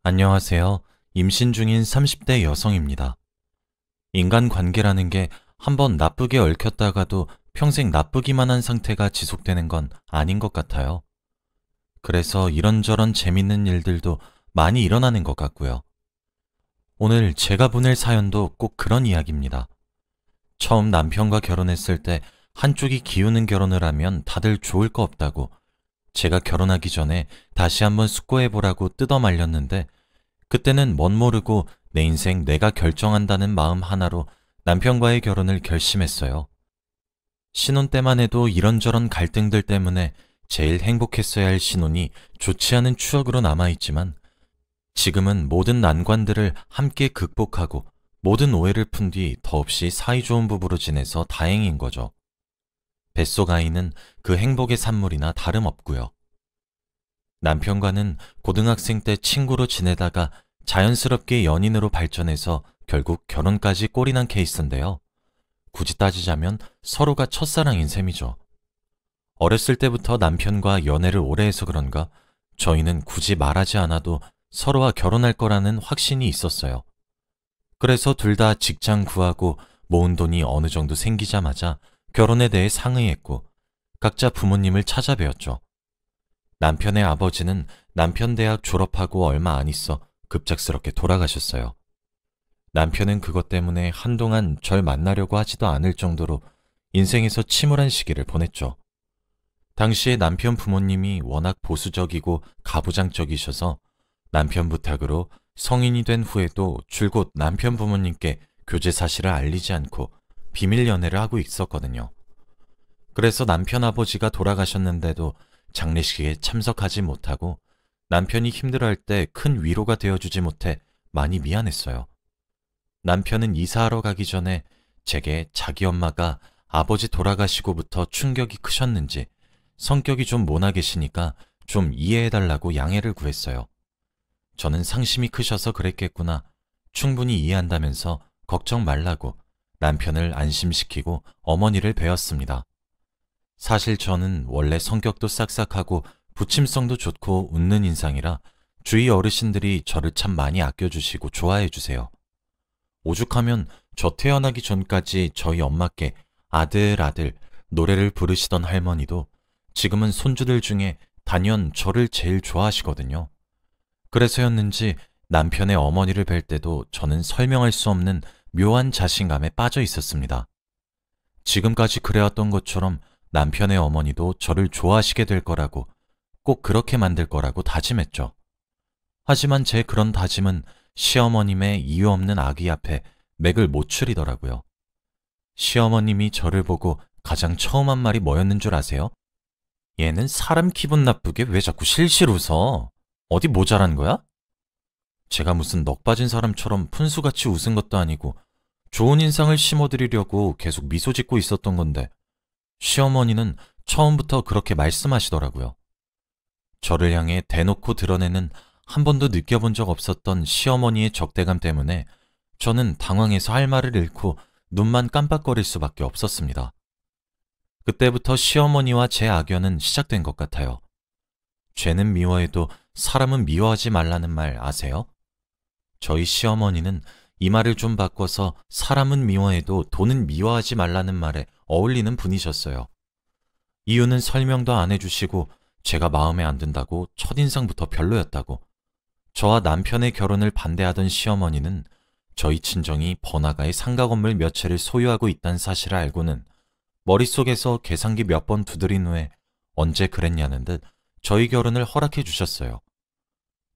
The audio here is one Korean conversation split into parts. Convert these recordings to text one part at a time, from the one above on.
안녕하세요. 임신 중인 30대 여성입니다. 인간관계라는 게 한번 나쁘게 얽혔다가도 평생 나쁘기만 한 상태가 지속되는 건 아닌 것 같아요. 그래서 이런저런 재밌는 일들도 많이 일어나는 것 같고요. 오늘 제가 보낼 사연도 꼭 그런 이야기입니다. 처음 남편과 결혼했을 때 한쪽이 기우는 결혼을 하면 다들 좋을 거 없다고 제가 결혼하기 전에 다시 한번 숙고해보라고 뜯어 말렸는데 그때는 멋 모르고 내 인생 내가 결정한다는 마음 하나로 남편과의 결혼을 결심했어요. 신혼 때만 해도 이런저런 갈등들 때문에 제일 행복했어야 할 신혼이 좋지 않은 추억으로 남아있지만 지금은 모든 난관들을 함께 극복하고 모든 오해를 푼 뒤 더없이 사이좋은 부부로 지내서 다행인 거죠. 뱃속 아이는 그 행복의 산물이나 다름없고요. 남편과는 고등학생 때 친구로 지내다가 자연스럽게 연인으로 발전해서 결국 결혼까지 꼴이 난 케이스인데요. 굳이 따지자면 서로가 첫사랑인 셈이죠. 어렸을 때부터 남편과 연애를 오래 해서 그런가 저희는 굳이 말하지 않아도 서로와 결혼할 거라는 확신이 있었어요. 그래서 둘 다 직장 구하고 모은 돈이 어느 정도 생기자마자 결혼에 대해 상의했고 각자 부모님을 찾아뵈었죠. 남편의 아버지는 남편 대학 졸업하고 얼마 안 있어 급작스럽게 돌아가셨어요. 남편은 그것 때문에 한동안 절 만나려고 하지도 않을 정도로 인생에서 침울한 시기를 보냈죠. 당시에 남편 부모님이 워낙 보수적이고 가부장적이셔서 남편 부탁으로 성인이 된 후에도 줄곧 남편 부모님께 교제 사실을 알리지 않고 비밀 연애를 하고 있었거든요. 그래서 남편 아버지가 돌아가셨는데도 장례식에 참석하지 못하고 남편이 힘들어할 때 큰 위로가 되어주지 못해 많이 미안했어요. 남편은 이사하러 가기 전에 제게 자기 엄마가 아버지 돌아가시고부터 충격이 크셨는지 성격이 좀 모나계시니까 좀 이해해달라고 양해를 구했어요. 저는 상심이 크셔서 그랬겠구나. 충분히 이해한다면서 걱정 말라고 남편을 안심시키고 어머니를 배웠습니다. 사실 저는 원래 성격도 싹싹하고 부침성도 좋고 웃는 인상이라 주위 어르신들이 저를 참 많이 아껴주시고 좋아해 주세요. 오죽하면 저 태어나기 전까지 저희 엄마께 아들 아들 노래를 부르시던 할머니도 지금은 손주들 중에 단연 저를 제일 좋아하시거든요. 그래서였는지 남편의 어머니를 뵐 때도 저는 설명할 수 없는 묘한 자신감에 빠져 있었습니다. 지금까지 그래왔던 것처럼 남편의 어머니도 저를 좋아하시게 될 거라고 꼭 그렇게 만들 거라고 다짐했죠. 하지만 제 그런 다짐은 시어머님의 이유 없는 악의 앞에 맥을 못 추리더라고요. 시어머님이 저를 보고 가장 처음 한 말이 뭐였는 줄 아세요? 얘는 사람 기분 나쁘게 왜 자꾸 실실 웃어? 어디 모자란 거야? 제가 무슨 넋 빠진 사람처럼 푼수같이 웃은 것도 아니고 좋은 인상을 심어드리려고 계속 미소 짓고 있었던 건데 시어머니는 처음부터 그렇게 말씀하시더라고요. 저를 향해 대놓고 드러내는 한 번도 느껴본 적 없었던 시어머니의 적대감 때문에 저는 당황해서 할 말을 잃고 눈만 깜빡거릴 수밖에 없었습니다. 그때부터 시어머니와 제 악연은 시작된 것 같아요. 죄는 미워해도 사람은 미워하지 말라는 말 아세요? 저희 시어머니는 이 말을 좀 바꿔서 사람은 미워해도 돈은 미워하지 말라는 말에 어울리는 분이셨어요. 이유는 설명도 안 해주시고 제가 마음에 안 든다고 첫인상부터 별로였다고 저와 남편의 결혼을 반대하던 시어머니는 저희 친정이 번화가에 상가 건물 몇 채를 소유하고 있다는 사실을 알고는 머릿속에서 계산기 몇 번 두드린 후에 언제 그랬냐는 듯 저희 결혼을 허락해 주셨어요.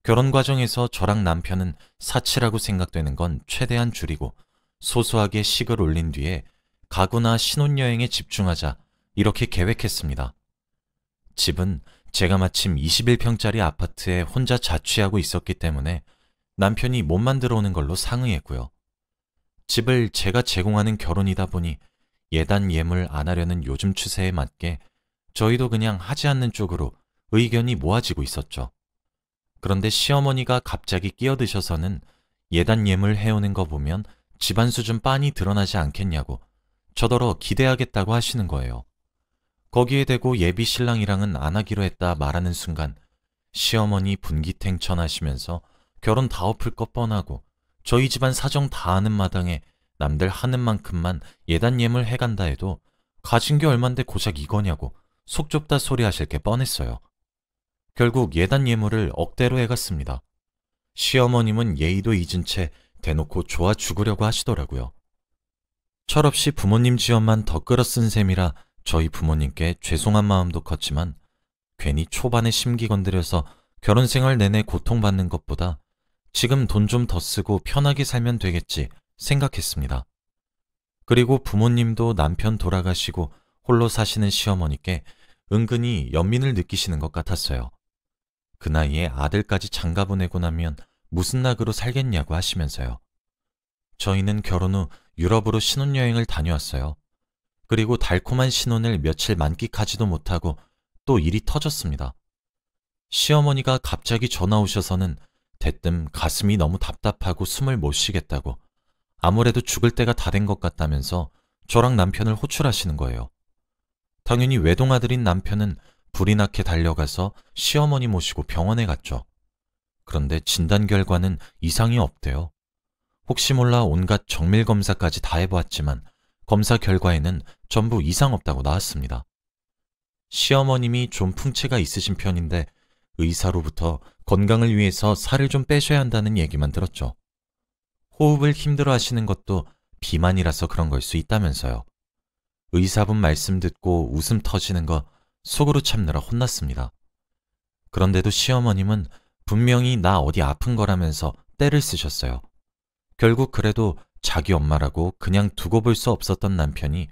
결혼 과정에서 저랑 남편은 사치라고 생각되는 건 최대한 줄이고 소소하게 식을 올린 뒤에 가구나 신혼여행에 집중하자 이렇게 계획했습니다. 집은 제가 마침 21평짜리 아파트에 혼자 자취하고 있었기 때문에 남편이 몸만 들어오는 걸로 상의했고요. 집을 제가 제공하는 결혼이다 보니 예단 예물 안 하려는 요즘 추세에 맞게 저희도 그냥 하지 않는 쪽으로 의견이 모아지고 있었죠. 그런데 시어머니가 갑자기 끼어드셔서는 예단 예물 해오는 거 보면 집안 수준 빤히 드러나지 않겠냐고 저더러 기대하겠다고 하시는 거예요. 거기에 대고 예비 신랑이랑은 안 하기로 했다 말하는 순간 시어머니 분기탱천하시면서 결혼 다 엎을 것 뻔하고 저희 집안 사정 다 아는 마당에 남들 하는 만큼만 예단 예물 해간다 해도 가진 게 얼만데 고작 이거냐고 속 좁다 소리 하실 게 뻔했어요. 결국 예단 예물을 억대로 해갔습니다. 시어머님은 예의도 잊은 채 대놓고 좋아 죽으려고 하시더라고요. 철없이 부모님 지원만 더 끌어쓴 셈이라 저희 부모님께 죄송한 마음도 컸지만 괜히 초반에 심기 건드려서 결혼 생활 내내 고통받는 것보다 지금 돈 좀 더 쓰고 편하게 살면 되겠지 생각했습니다. 그리고 부모님도 남편 돌아가시고 홀로 사시는 시어머니께 은근히 연민을 느끼시는 것 같았어요. 그 나이에 아들까지 장가 보내고 나면 무슨 낙으로 살겠냐고 하시면서요. 저희는 결혼 후 유럽으로 신혼여행을 다녀왔어요. 그리고 달콤한 신혼을 며칠 만끽하지도 못하고 또 일이 터졌습니다. 시어머니가 갑자기 전화 오셔서는 대뜸 가슴이 너무 답답하고 숨을 못 쉬겠다고 아무래도 죽을 때가 다 된 것 같다면서 저랑 남편을 호출하시는 거예요. 당연히 외동아들인 남편은 불이 나게 달려가서 시어머니 모시고 병원에 갔죠. 그런데 진단 결과는 이상이 없대요. 혹시 몰라 온갖 정밀 검사까지 다 해보았지만 검사 결과에는 전부 이상 없다고 나왔습니다. 시어머님이 좀 풍채가 있으신 편인데 의사로부터 건강을 위해서 살을 좀 빼셔야 한다는 얘기만 들었죠. 호흡을 힘들어 하시는 것도 비만이라서 그런 걸 수 있다면서요. 의사분 말씀 듣고 웃음 터지는 거 속으로 참느라 혼났습니다. 그런데도 시어머님은 분명히 나 어디 아픈 거라면서 떼를 쓰셨어요. 결국 그래도 자기 엄마라고 그냥 두고 볼 수 없었던 남편이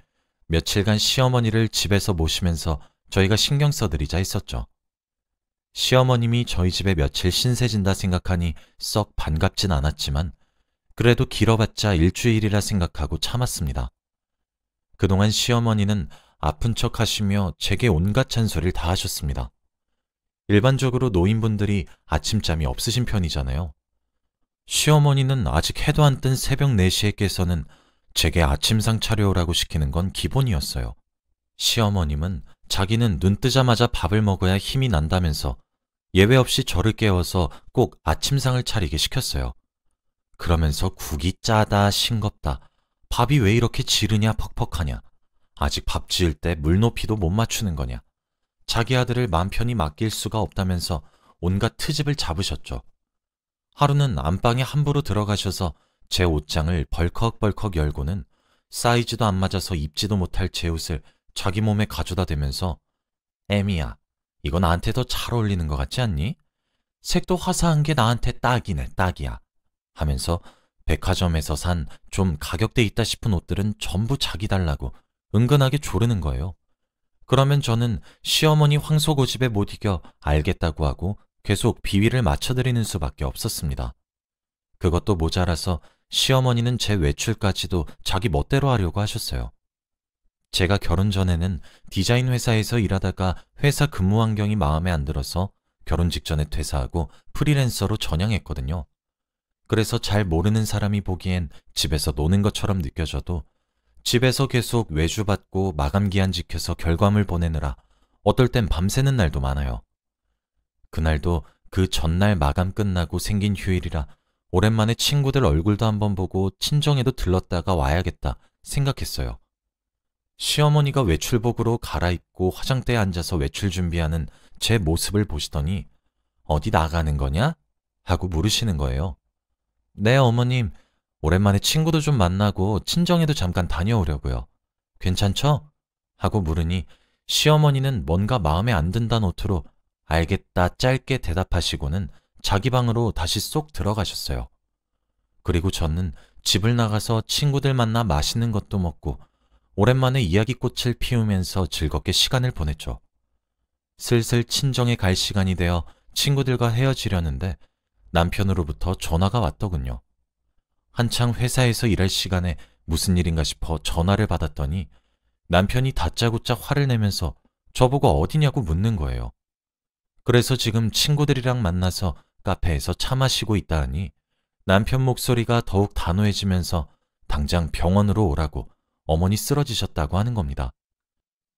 며칠간 시어머니를 집에서 모시면서 저희가 신경 써드리자 했었죠. 시어머님이 저희 집에 며칠 신세진다 생각하니 썩 반갑진 않았지만 그래도 길어봤자 일주일이라 생각하고 참았습니다. 그동안 시어머니는 아픈 척 하시며 제게 온갖 잔소리를 다 하셨습니다. 일반적으로 노인분들이 아침잠이 없으신 편이잖아요. 시어머니는 아직 해도 안 뜬 새벽 4시에 깨서는 제게 아침상 차려오라고 시키는 건 기본이었어요. 시어머님은 자기는 눈 뜨자마자 밥을 먹어야 힘이 난다면서 예외 없이 저를 깨워서 꼭 아침상을 차리게 시켰어요. 그러면서 국이 짜다 싱겁다, 밥이 왜 이렇게 지르냐 퍽퍽하냐, 아직 밥 지을 때 물 높이도 못 맞추는 거냐, 자기 아들을 맘 편히 맡길 수가 없다면서 온갖 트집을 잡으셨죠. 하루는 안방에 함부로 들어가셔서 제 옷장을 벌컥벌컥 열고는 사이즈도 안 맞아서 입지도 못할 제 옷을 자기 몸에 가져다 대면서 애미야, 이거 나한테 더 잘 어울리는 것 같지 않니? 색도 화사한 게 나한테 딱이네, 딱이야 하면서 백화점에서 산 좀 가격대 있다 싶은 옷들은 전부 자기 달라고 은근하게 조르는 거예요. 그러면 저는 시어머니 황소고집에 못 이겨 알겠다고 하고 계속 비위를 맞춰드리는 수밖에 없었습니다. 그것도 모자라서 시어머니는 제 외출까지도 자기 멋대로 하려고 하셨어요. 제가 결혼 전에는 디자인 회사에서 일하다가 회사 근무 환경이 마음에 안 들어서 결혼 직전에 퇴사하고 프리랜서로 전향했거든요. 그래서 잘 모르는 사람이 보기엔 집에서 노는 것처럼 느껴져도 집에서 계속 외주받고 마감기한 지켜서 결과물 보내느라 어떨 땐 밤새는 날도 많아요. 그날도 그 전날 마감 끝나고 생긴 휴일이라 오랜만에 친구들 얼굴도 한번 보고 친정에도 들렀다가 와야겠다 생각했어요. 시어머니가 외출복으로 갈아입고 화장대에 앉아서 외출 준비하는 제 모습을 보시더니 어디 나가는 거냐? 하고 물으시는 거예요. 네, 어머님. 오랜만에 친구도 좀 만나고 친정에도 잠깐 다녀오려고요. 괜찮죠? 하고 물으니 시어머니는 뭔가 마음에 안 든다 노트로 알겠다 짧게 대답하시고는 자기 방으로 다시 쏙 들어가셨어요. 그리고 저는 집을 나가서 친구들 만나 맛있는 것도 먹고 오랜만에 이야기꽃을 피우면서 즐겁게 시간을 보냈죠. 슬슬 친정에 갈 시간이 되어 친구들과 헤어지려는데 남편으로부터 전화가 왔더군요. 한창 회사에서 일할 시간에 무슨 일인가 싶어 전화를 받았더니 남편이 다짜고짜 화를 내면서 저보고 어디냐고 묻는 거예요. 그래서 지금 친구들이랑 만나서 카페에서 차 마시고 있다 하니 남편 목소리가 더욱 단호해지면서 당장 병원으로 오라고 어머니 쓰러지셨다고 하는 겁니다.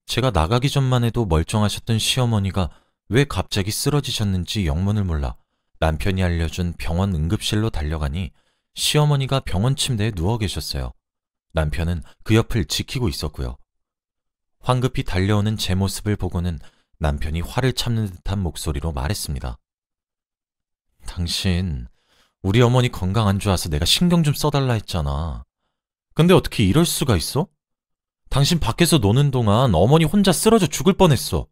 제가 나가기 전만 해도 멀쩡하셨던 시어머니가 왜 갑자기 쓰러지셨는지 영문을 몰라 남편이 알려준 병원 응급실로 달려가니 시어머니가 병원 침대에 누워 계셨어요. 남편은 그 옆을 지키고 있었고요. 황급히 달려오는 제 모습을 보고는 남편이 화를 참는 듯한 목소리로 말했습니다. 당신, 우리 어머니 건강 안 좋아서 내가 신경 좀 써달라 했잖아. 근데 어떻게 이럴 수가 있어? 당신 밖에서 노는 동안 어머니 혼자 쓰러져 죽을 뻔했어.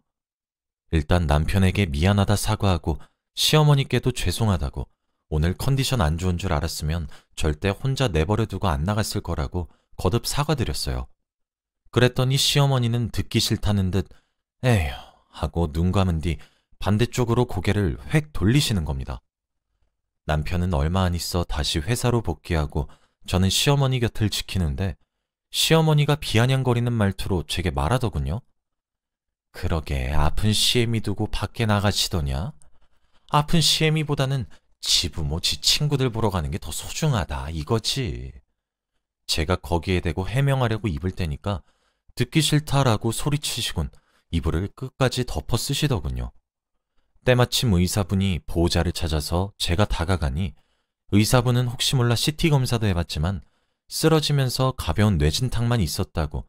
일단 남편에게 미안하다 사과하고 시어머니께도 죄송하다고 오늘 컨디션 안 좋은 줄 알았으면 절대 혼자 내버려 두고 안 나갔을 거라고 거듭 사과드렸어요. 그랬더니 시어머니는 듣기 싫다는 듯 에휴 하고 눈 감은 뒤 반대쪽으로 고개를 획 돌리시는 겁니다. 남편은 얼마 안 있어 다시 회사로 복귀하고 저는 시어머니 곁을 지키는데 시어머니가 비아냥거리는 말투로 제게 말하더군요. 그러게 아픈 시애미 두고 밖에 나가시더냐? 아픈 시애미보다는 지 부모, 지 친구들 보러 가는 게 더 소중하다 이거지. 제가 거기에 대고 해명하려고 입을 대니까 듣기 싫다라고 소리치시곤 이불을 끝까지 덮어 쓰시더군요. 때마침 의사분이 보호자를 찾아서 제가 다가가니 의사분은 혹시 몰라 CT 검사도 해봤지만 쓰러지면서 가벼운 뇌진탕만 있었다고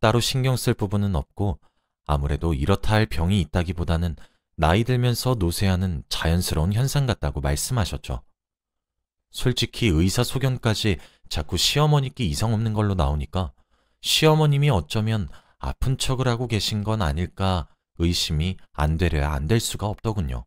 따로 신경 쓸 부분은 없고 아무래도 이렇다 할 병이 있다기보다는 나이 들면서 노쇠하는 자연스러운 현상 같다고 말씀하셨죠. 솔직히 의사 소견까지 자꾸 시어머니께 이상 없는 걸로 나오니까 시어머님이 어쩌면 아픈 척을 하고 계신 건 아닐까 의심이 안 되려야 안 될 수가 없더군요.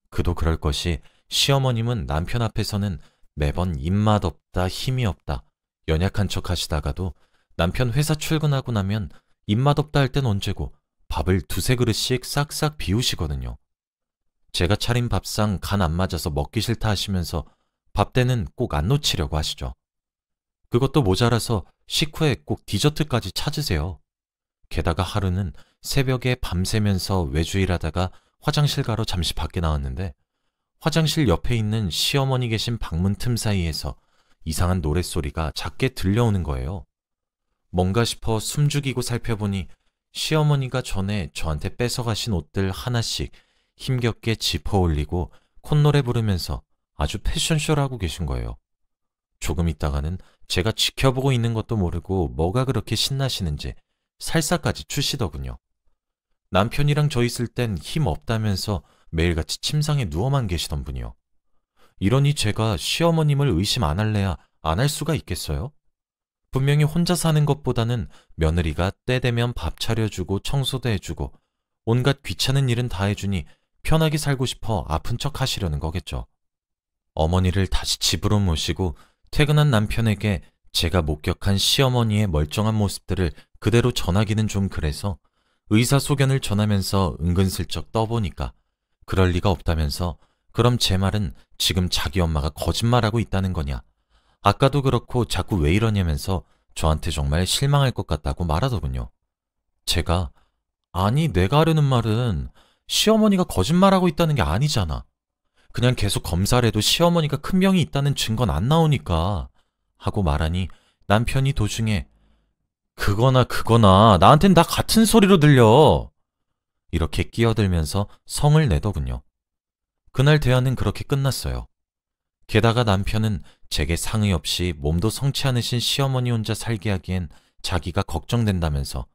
그도 그럴 것이 시어머님은 남편 앞에서는 매번 입맛 없다, 힘이 없다, 연약한 척 하시다가도 남편 회사 출근하고 나면 입맛 없다 할 땐 언제고 밥을 두세 그릇씩 싹싹 비우시거든요. 제가 차린 밥상 간 안 맞아서 먹기 싫다 하시면서 밥 때는 꼭 안 놓치려고 하시죠. 그것도 모자라서 식후에 꼭 디저트까지 찾으세요. 게다가 하루는 새벽에 밤새면서 외주일하다가 화장실 가러 잠시 밖에 나왔는데 화장실 옆에 있는 시어머니 계신 방문 틈 사이에서 이상한 노랫소리가 작게 들려오는 거예요. 뭔가 싶어 숨죽이고 살펴보니 시어머니가 전에 저한테 뺏어가신 옷들 하나씩 힘겹게 짚어 올리고 콧노래 부르면서 아주 패션쇼를 하고 계신 거예요. 조금 있다가는 제가 지켜보고 있는 것도 모르고 뭐가 그렇게 신나시는지 살사까지 추시더군요. 남편이랑 저 있을 땐 힘 없다면서 매일같이 침상에 누워만 계시던 분이요. 이러니 제가 시어머님을 의심 안 할래야 안 할 수가 있겠어요? 분명히 혼자 사는 것보다는 며느리가 때 되면 밥 차려주고 청소도 해주고 온갖 귀찮은 일은 다 해주니 편하게 살고 싶어 아픈 척 하시려는 거겠죠. 어머니를 다시 집으로 모시고 퇴근한 남편에게 제가 목격한 시어머니의 멀쩡한 모습들을 그대로 전하기는 좀 그래서 의사 소견을 전하면서 은근슬쩍 떠보니까 그럴 리가 없다면서 그럼 제 말은 지금 자기 엄마가 거짓말하고 있다는 거냐. 아까도 그렇고 자꾸 왜 이러냐면서 저한테 정말 실망할 것 같다고 말하더군요. 제가 아니 내가 하려는 말은 시어머니가 거짓말하고 있다는 게 아니잖아. 그냥 계속 검사를 해도 시어머니가 큰 병이 있다는 증거는 안 나오니까 하고 말하니 남편이 도중에 그거나 나한텐 다 같은 소리로 들려. 이렇게 끼어들면서 성을 내더군요. 그날 대화는 그렇게 끝났어요. 게다가 남편은 제게 상의 없이 몸도 성치 않으신 시어머니 혼자 살게 하기엔 자기가 걱정된다면서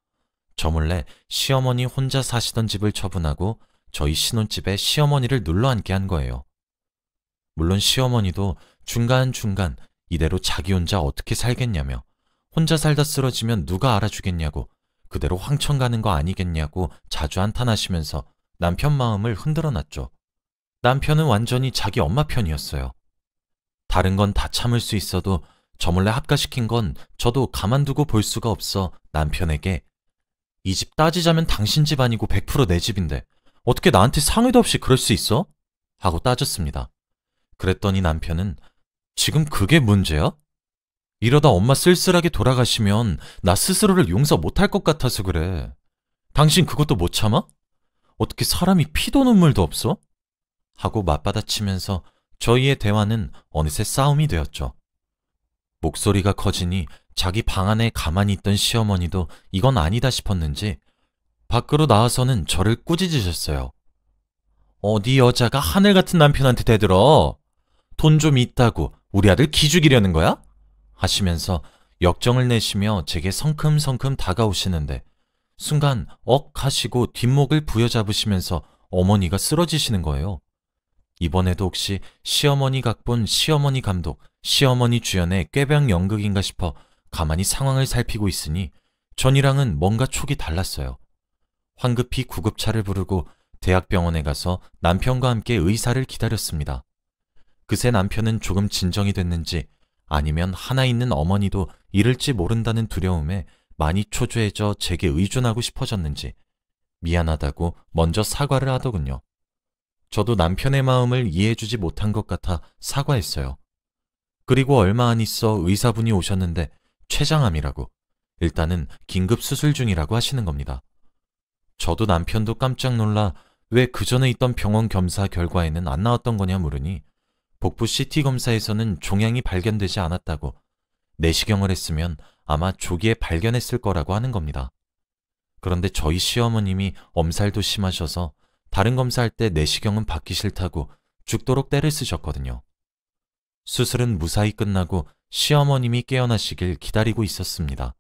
저 몰래 시어머니 혼자 사시던 집을 처분하고 저희 신혼집에 시어머니를 눌러앉게 한 거예요. 물론 시어머니도 중간중간 이대로 자기 혼자 어떻게 살겠냐며 혼자 살다 쓰러지면 누가 알아주겠냐고 그대로 황천 가는 거 아니겠냐고 자주 한탄하시면서 남편 마음을 흔들어놨죠. 남편은 완전히 자기 엄마 편이었어요. 다른 건 다 참을 수 있어도 저 몰래 합가시킨 건 저도 가만두고 볼 수가 없어 남편에게 이 집 따지자면 당신 집 아니고 100% 내 집인데 어떻게 나한테 상의도 없이 그럴 수 있어? 하고 따졌습니다. 그랬더니 남편은 지금 그게 문제야? 이러다 엄마 쓸쓸하게 돌아가시면 나 스스로를 용서 못할 것 같아서 그래. 당신 그것도 못 참아? 어떻게 사람이 피도 눈물도 없어? 하고 맞받아치면서 저희의 대화는 어느새 싸움이 되었죠. 목소리가 커지니 자기 방 안에 가만히 있던 시어머니도 이건 아니다 싶었는지 밖으로 나와서는 저를 꾸짖으셨어요. 어디 여자가 하늘 같은 남편한테 대들어. 돈 좀 있다고 우리 아들 기죽이려는 거야? 하시면서 역정을 내시며 제게 성큼성큼 다가오시는데 순간 억 하시고 뒷목을 부여잡으시면서 어머니가 쓰러지시는 거예요. 이번에도 혹시 시어머니 각본, 시어머니 감독, 시어머니 주연의 꾀병 연극인가 싶어 가만히 상황을 살피고 있으니 전이랑은 뭔가 촉이 달랐어요. 황급히 구급차를 부르고 대학병원에 가서 남편과 함께 의사를 기다렸습니다. 그새 남편은 조금 진정이 됐는지 아니면 하나 있는 어머니도 잃을지 모른다는 두려움에 많이 초조해져 제게 의존하고 싶어졌는지 미안하다고 먼저 사과를 하더군요. 저도 남편의 마음을 이해해주지 못한 것 같아 사과했어요. 그리고 얼마 안 있어 의사분이 오셨는데 췌장암이라고, 일단은 긴급 수술 중이라고 하시는 겁니다. 저도 남편도 깜짝 놀라 왜 그전에 있던 병원 검사 결과에는 안 나왔던 거냐 물으니 복부 CT 검사에서는 종양이 발견되지 않았다고, 내시경을 했으면 아마 조기에 발견했을 거라고 하는 겁니다. 그런데 저희 시어머님이 엄살도 심하셔서 다른 검사할 때 내시경은 받기 싫다고 죽도록 떼를 쓰셨거든요. 수술은 무사히 끝나고 시어머님이 깨어나시길 기다리고 있었습니다.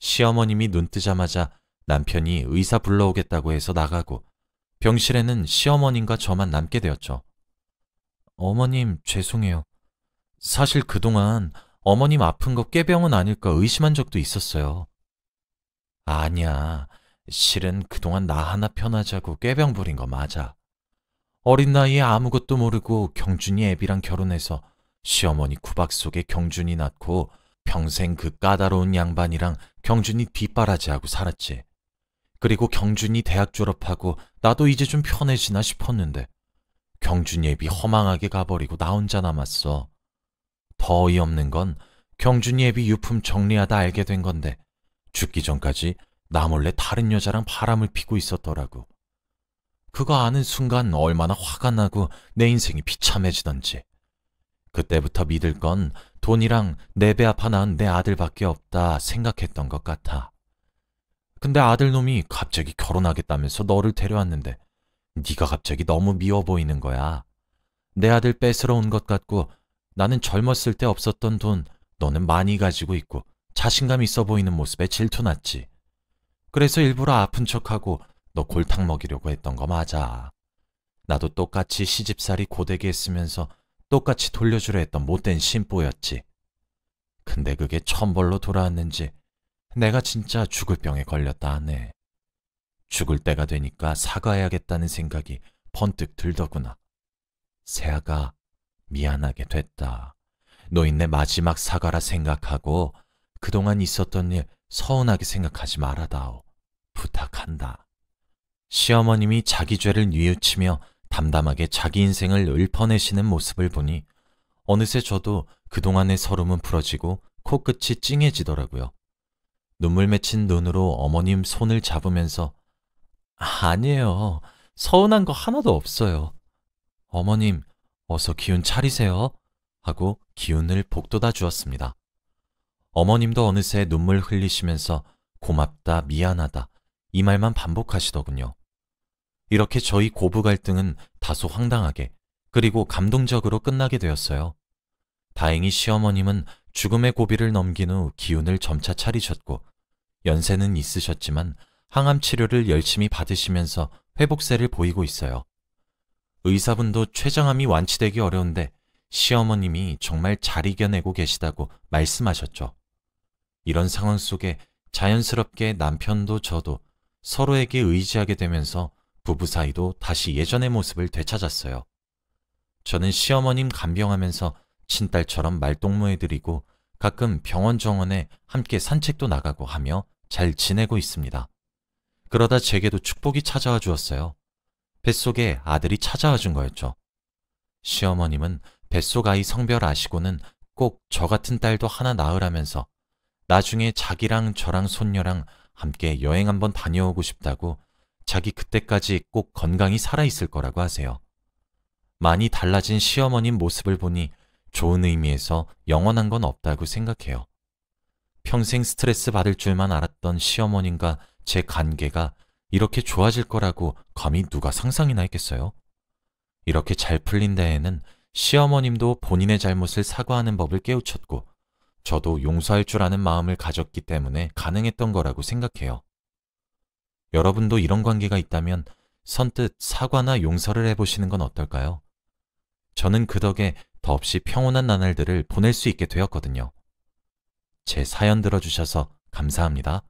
시어머님이 눈 뜨자마자 남편이 의사 불러오겠다고 해서 나가고 병실에는 시어머님과 저만 남게 되었죠. 어머님, 죄송해요. 사실 그동안 어머님 아픈 거 꾀병은 아닐까 의심한 적도 있었어요. 아니야. 실은 그동안 나 하나 편하자고 꾀병 부린 거 맞아. 어린 나이에 아무것도 모르고 경준이 애비랑 결혼해서 시어머니 구박 속에 경준이 낳고 평생 그 까다로운 양반이랑 경준이 뒷바라지하고 살았지. 그리고 경준이 대학 졸업하고 나도 이제 좀 편해지나 싶었는데 경준이 애비 허망하게 가버리고 나 혼자 남았어. 더 어이없는 건 경준이 애비 유품 정리하다 알게 된 건데 죽기 전까지 나 몰래 다른 여자랑 바람을 피고 있었더라고. 그거 아는 순간 얼마나 화가 나고 내 인생이 비참해지던지. 그때부터 믿을 건 돈이랑 내 배 아파 낳은 내 아들밖에 없다 생각했던 것 같아. 근데 아들놈이 갑자기 결혼하겠다면서 너를 데려왔는데 네가 갑자기 너무 미워 보이는 거야. 내 아들 뺏으러 온 것 같고 나는 젊었을 때 없었던 돈 너는 많이 가지고 있고 자신감 있어 보이는 모습에 질투났지. 그래서 일부러 아픈 척하고 너 골탕 먹이려고 했던 거 맞아. 나도 똑같이 시집살이 고되게 했으면서 똑같이 돌려주려 했던 못된 심보였지. 근데 그게 천벌로 돌아왔는지 내가 진짜 죽을 병에 걸렸다 하네. 죽을 때가 되니까 사과해야겠다는 생각이 번뜩 들더구나. 새아가 미안하게 됐다. 노인네 마지막 사과라 생각하고 그동안 있었던 일 서운하게 생각하지 말아다오. 부탁한다. 시어머님이 자기 죄를 뉘우치며 담담하게 자기 인생을 읊어내시는 모습을 보니 어느새 저도 그동안의 서름은 풀어지고 코끝이 찡해지더라고요. 눈물 맺힌 눈으로 어머님 손을 잡으면서 아니에요. 서운한 거 하나도 없어요. 어머님, 어서 기운 차리세요. 하고 기운을 북돋아 주었습니다. 어머님도 어느새 눈물 흘리시면서 고맙다, 미안하다 이 말만 반복하시더군요. 이렇게 저희 고부 갈등은 다소 황당하게 그리고 감동적으로 끝나게 되었어요. 다행히 시어머님은 죽음의 고비를 넘긴 후 기운을 점차 차리셨고 연세는 있으셨지만 항암 치료를 열심히 받으시면서 회복세를 보이고 있어요. 의사분도 췌장암이 완치되기 어려운데 시어머님이 정말 잘 이겨내고 계시다고 말씀하셨죠. 이런 상황 속에 자연스럽게 남편도 저도 서로에게 의지하게 되면서 부부 사이도 다시 예전의 모습을 되찾았어요. 저는 시어머님 간병하면서 친딸처럼 말동무해드리고 가끔 병원 정원에 함께 산책도 나가고 하며 잘 지내고 있습니다. 그러다 제게도 축복이 찾아와 주었어요. 뱃속에 아들이 찾아와 준 거였죠. 시어머님은 뱃속 아이 성별 아시고는 꼭 저 같은 딸도 하나 낳으라면서 나중에 자기랑 저랑 손녀랑 함께 여행 한번 다녀오고 싶다고 자기 그때까지 꼭 건강히 살아있을 거라고 하세요. 많이 달라진 시어머님 모습을 보니 좋은 의미에서 영원한 건 없다고 생각해요. 평생 스트레스 받을 줄만 알았던 시어머님과 제 관계가 이렇게 좋아질 거라고 감히 누가 상상이나 했겠어요? 이렇게 잘 풀린 데에는 시어머님도 본인의 잘못을 사과하는 법을 깨우쳤고, 저도 용서할 줄 아는 마음을 가졌기 때문에 가능했던 거라고 생각해요. 여러분도 이런 관계가 있다면 선뜻 사과나 용서를 해보시는 건 어떨까요? 저는 그 덕에 더없이 평온한 나날들을 보낼 수 있게 되었거든요. 제 사연 들어주셔서 감사합니다.